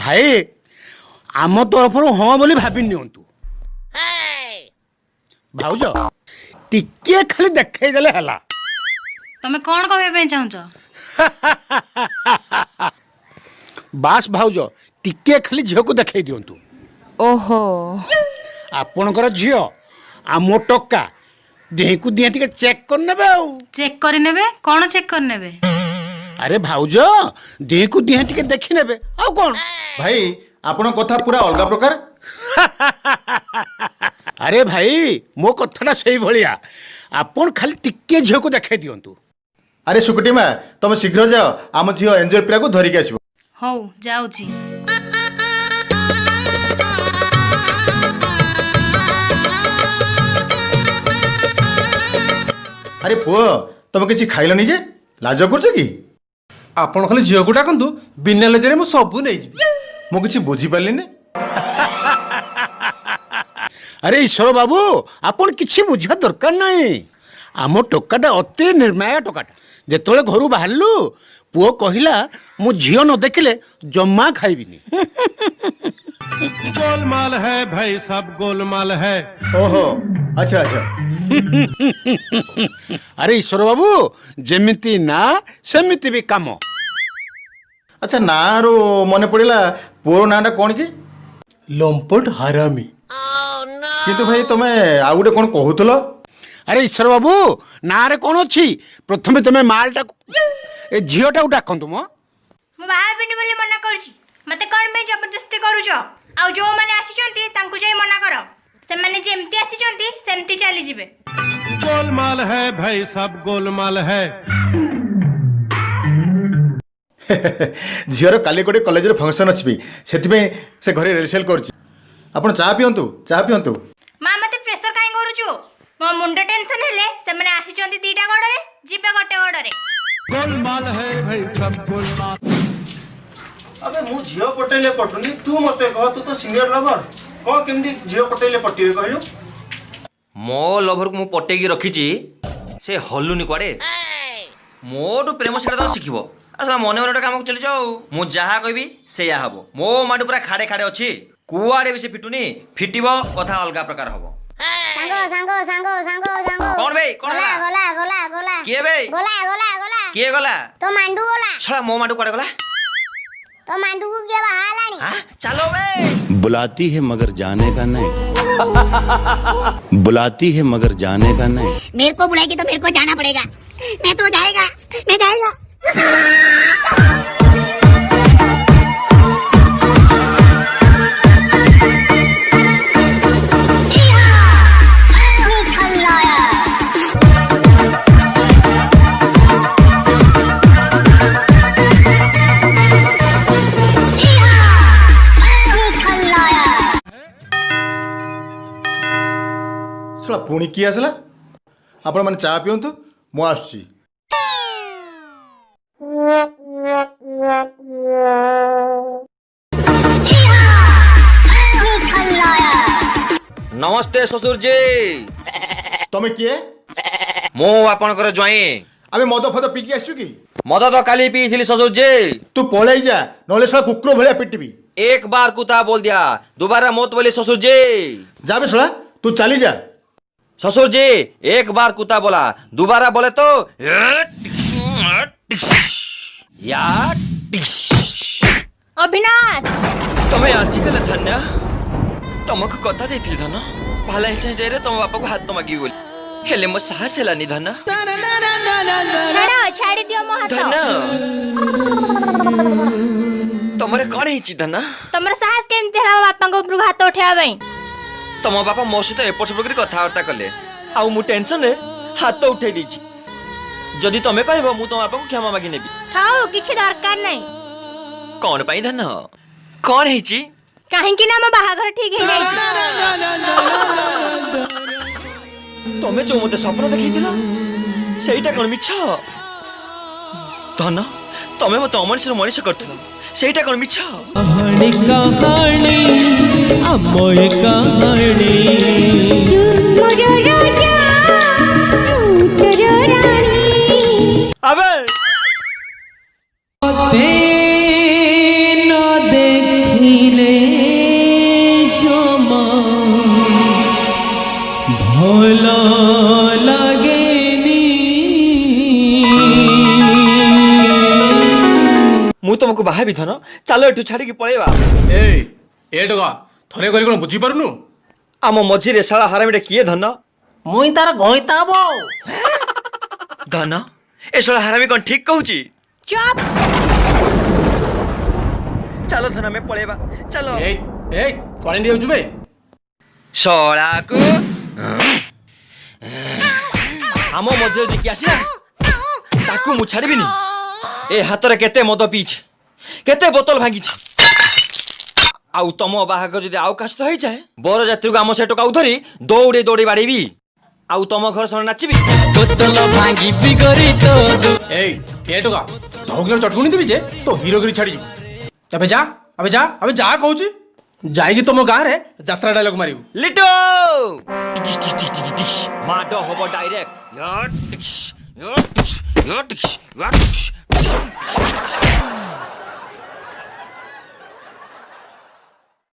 भाई आम तरफ हाँ बोली भाभी नियंतु भाउज टिके खाली देखई देले हला। तमे कौन कहबे पे चाहछ? बास भाउज टिके खाली झील को देखई दियंतु। ओहो आपणकर झील आ मो टक्का देह को दिए टिके चेक कर नेबे। चेक कर नेबे? कौन चेक कर नेबे? अरे भाउज देह को दिए टिके देखि नेबे आ कोन। भाई आपण कथा पूरा अलग प्रकार। अरे भाई मो कथाटा सही भलिया आपण खाली टिके झील को देखई दियंतु। अरे सुकुटी माँ तुम शीघ्र जाओ आम झील एंजॉय प्रिया को धरिक आसब। हौ जाउची। अरे पुओ तुम किसी खाइलनी जे लाज करछ कि? आपण खाली झील को डाकंतु बिना लजरे मु सबु नै जिबि। मु किसी बुझी पारलिनी। अरे ईश्वर बाबू आपण किछि बुझा दरकार नहीं। आम टोकाटा अति निर्माया टोकाटा जेतोले घरू बाहरलु पुओ कहिला मु झील न देखिले जम्मा खाइबिनी। गोलमाल है भाई सब गोलमाल है। ओहो अच्छा अच्छा। अरे ईश्वर बाबू जेमिति ना सेमिति भी काम। अच्छा ना रो मने पड़िला पुओ नाटा कौन कि? लंपट हरामी। किंतु भाई तुम आउ गोटे कौन कहूल? अरे ईश्वर बाबू ना रे कौन अच्छी प्रथमे तुम मालटा ए झीलटा डाकतु मो। मो भाबिनी बोली मना करूची मते कोन में जबरदस्ती करूछ? आ जो माने आसीचंती तांकु जाई मना करो। से माने जेमती आसीचंती सेमती चली जिवे। गोलमाल है भाई सब गोलमाल है। झीर काली गोटे कॉलेज रे फंक्शन अछि से घरे रिहर्सल करछि। आपण चाह पियंतु चाह पियंतु। मां मते प्रेशर काई करूछु? मो मुंडे टेंशन हेले से माने आसीचंती दीटा गडरे जिबे गोटे गडरे। गोलमाल है भाई सब गोलमाल। अबे मु झियो पटेले पटुनी तू मते कह तू तो सीनियर लवर कह केमदी झियो पटेले पटिवे कहलु? मो लभर को मु पटेकी रखीची से हल्लुनी कुआडे मोटू प्रेम सीटा तो शिखिबो। अरे मने मने काम को चली जाओ मु जहा कहबी सेया हबो। मो माडू पूरा खाड़े खाड़े अछि कुआडे भी से फिटुनी फिटिबो कथा अलगा प्रकार हबो। सांगो सांगो सांगो सांगो सांगो कौन बे कौन गोला गोला गोला गोला के बे गोला गोला गोला के गला तो मांडू गोला छला मो माडू कुआडे गला तो मांडू को के बहालानी। हां चलो बे। बुलाती है मगर जाने का नहीं। बुलाती है मगर जाने का नहीं। मेरे को बुलाएगी तो मेरे को जाना पड़ेगा। मैं तो जाएगा मैं जाएगा। सुला पुणी किए आसला? आपण माने चाह पियंतु मु आसुची। नमस्ते ससुर जी। तमे किए? मो आपनकर ज्वाई। आमे मद फद पीकी आसु कि? मद तो काली पीथिली ससुर जी। तू पळाई जा नले सला कुकुर भलिया पिटिबी। एक बार कुता बोल दिया दोबारा मत बोले ससुर जी। जाबे सला तू चली जा। ससुर जी एक बार कुत्ता बोला दोबारा बोले तो या अविनाश तुम्हें आसिकले धन्य तुमको कथा देथिली धन भालेंटाइन डे रे तुम बापा को हाथ मागी बोली हेले मो साहस हेलानी धन छाड़ो छाड़ी दियो मो हाथ। धन तमरे कौन हिची धन? तमर साहस केमते हला बापा को ऊपर हाथ उठाया भाई? तम बापा मो सहित एपट सेपट करी कथबार्ता कले आउ मु टेंशन रे हाथ उठे दीची। जदि तमे कहबो मु तम बापा को क्षमा मागी नेबी। थाओ किछि दरकार नहीं। कौन पाई धन कौन हिची? काहे कि ना म बाहाघर ठीक हे जाई। तमे जो मते सपन देखैथिलो सेईटा कोन मिछ? धन तमे मते अमनिस मनिष करथिलो सेईटा कोन मिछ? कहानी कहानी अमोय कहानी तू मोर राजा तू तोर रानी। अबे ते न देखे ଭଲ ଲାଗେନି ମୁଁ ତମକୁ ବାହାବି ଧନ ଚାଲ ଏଠୁ ଛାଡ଼ିକି ପଳେଇବା ଏଇ ଏ ଟୋକା ଥରେ କରି କ'ଣ ବୁଝିପାରୁନୁ? ଆମ ମଝିରେ ଶାଳା ହାରାମିଟା କିଏ ଧନ ମୁଇଁ ତାର ଗଇତା ହବ ଧନ ଏ ଶାଳା ହାରାମି କ'ଣ ଠିକ କହୁଛି ଚୁପ୍ ଚାଲ ଧନ ଆମେ ପଳେଇବା ଚାଲ ଏଇ ଏଇ କୁଆଡ଼େ ନେଇ ଯାଉଛୁ ବେ? ଶଳାକୁ ଆମ ମଝିରେ ଯଦି କିଏ ଆସିଲା ତାକୁ ମୁଁ ଛାଡ଼ିବିନି ଏ ହାତରେ କେତେ ମଦ ପିଇଛି କେତେ ବୋତଲ ଭାଙ୍ଗିଛି ଆଉ ତମ ବାହାଘର ଯଦି ଆଉ କାଶ ହେଇଯାଏ ବରଯାତ୍ରୀକୁ ଆମ ସେ ଟୋକାକୁ ଧରି ଦୌଡ଼ି ଦୌଡ଼ି ବାଡ଼େଇବି ଆଉ ତମ ଘର ସେମାନେ ନାଚିବି ବୋତଲ ଭାଙ୍ଗିବି କରି ତୋ ଏଇ ଏ ଟୋକା ଧଉକିଲ ଚଟକୁଣି ଦେବି ଯେ ତୋ ହିରୋଗିରି ଛାଡ଼ିଯିବୁ ଏବେ ଯା ଏବେ ଯା କହୁଛି ଯାଇକି ତମ ଗାଁରେ ଯାତ୍ରା ଡାଇଲଗ ମାରିବୁ লিটো মাড হব ডাইরেক্ট